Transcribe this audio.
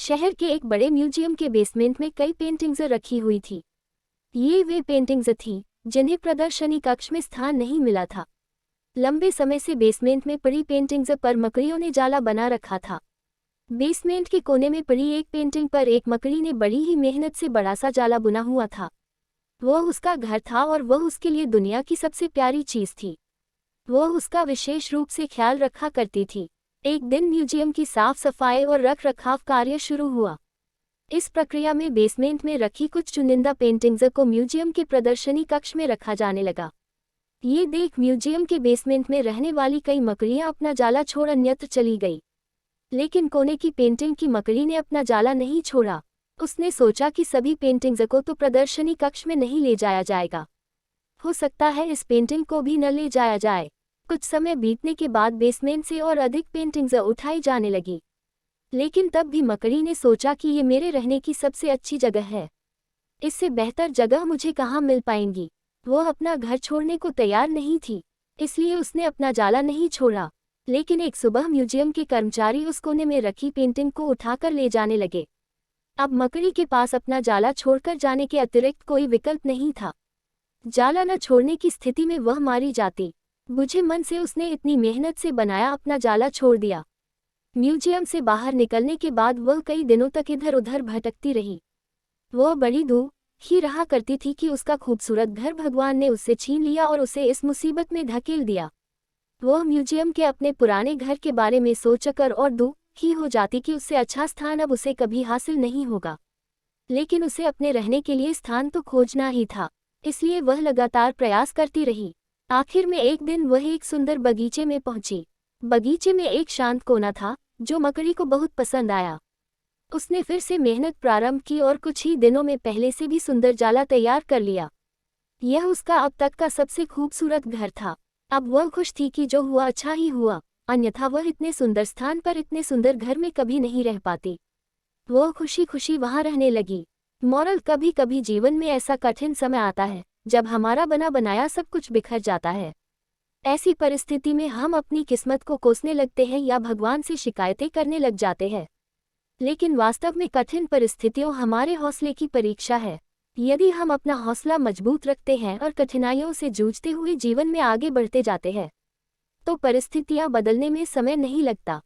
शहर के एक बड़े म्यूजियम के बेसमेंट में कई पेंटिंग्स रखी हुई थी। ये वे पेंटिंग्स थीं जिन्हें प्रदर्शनी कक्ष में स्थान नहीं मिला था। लंबे समय से बेसमेंट में पड़ी पेंटिंग्स पर मकड़ियों ने जाला बना रखा था। बेसमेंट के कोने में पड़ी एक पेंटिंग पर एक मकड़ी ने बड़ी ही मेहनत से बड़ा सा जाला बुना हुआ था। वह उसका घर था और वह उसके लिए दुनिया की सबसे प्यारी चीज थी। वह उसका विशेष रूप से ख्याल रखा करती थी। एक दिन म्यूजियम की साफ सफाई और रख रखाव कार्य शुरू हुआ। इस प्रक्रिया में बेसमेंट में रखी कुछ चुनिंदा पेंटिंग्स को म्यूजियम के प्रदर्शनी कक्ष में रखा जाने लगा। ये देख म्यूजियम के बेसमेंट में रहने वाली कई मकड़ियां अपना जाला छोड़ अन्यत्र चली गई। लेकिन कोने की पेंटिंग की मकड़ी ने अपना जाला नहीं छोड़ा। उसने सोचा कि सभी पेंटिंग्स को तो प्रदर्शनी कक्ष में नहीं ले जाया जाएगा, हो सकता है इस पेंटिंग को भी न ले जाया जाए। कुछ समय बीतने के बाद बेसमेंट से और अधिक पेंटिंग्स उठाई जाने लगी। लेकिन तब भी मकड़ी ने सोचा कि ये मेरे रहने की सबसे अच्छी जगह है, इससे बेहतर जगह मुझे कहाँ मिल पाएंगी। वह अपना घर छोड़ने को तैयार नहीं थी, इसलिए उसने अपना जाला नहीं छोड़ा। लेकिन एक सुबह म्यूजियम के कर्मचारी उस कोने में रखी पेंटिंग को उठाकर ले जाने लगे। अब मकड़ी के पास अपना जाला छोड़कर जाने के अतिरिक्त कोई विकल्प नहीं था। जाला न छोड़ने की स्थिति में वह मारी जाती। बुझे मन से उसने इतनी मेहनत से बनाया अपना जाला छोड़ दिया। म्यूजियम से बाहर निकलने के बाद वह कई दिनों तक इधर उधर भटकती रही। वह बड़ी दुखी रहा करती थी कि उसका खूबसूरत घर भगवान ने उससे छीन लिया और उसे इस मुसीबत में धकेल दिया। वह म्यूजियम के अपने पुराने घर के बारे में सोचकर और दुखी हो जाती कि उससे अच्छा स्थान अब उसे कभी हासिल नहीं होगा। लेकिन उसे अपने रहने के लिए स्थान तो खोजना ही था, इसलिए वह लगातार प्रयास करती रही। आखिर में एक दिन वह एक सुंदर बगीचे में पहुंची। बगीचे में एक शांत कोना था जो मकड़ी को बहुत पसंद आया। उसने फिर से मेहनत प्रारंभ की और कुछ ही दिनों में पहले से भी सुंदर जाला तैयार कर लिया। यह उसका अब तक का सबसे खूबसूरत घर था। अब वह खुश थी कि जो हुआ अच्छा ही हुआ, अन्यथा वह इतने सुंदर स्थान पर इतने सुंदर घर में कभी नहीं रह पाती। वह खुशी खुशी वहां रहने लगी। मॉरल, कभी कभी जीवन में ऐसा कठिन समय आता है जब हमारा बना बनाया सब कुछ बिखर जाता है। ऐसी परिस्थिति में हम अपनी किस्मत को कोसने लगते हैं या भगवान से शिकायतें करने लग जाते हैं। लेकिन वास्तव में कठिन परिस्थितियों हमारे हौसले की परीक्षा है। यदि हम अपना हौसला मजबूत रखते हैं और कठिनाइयों से जूझते हुए जीवन में आगे बढ़ते जाते हैं, तो परिस्थितियां बदलने में समय नहीं लगता।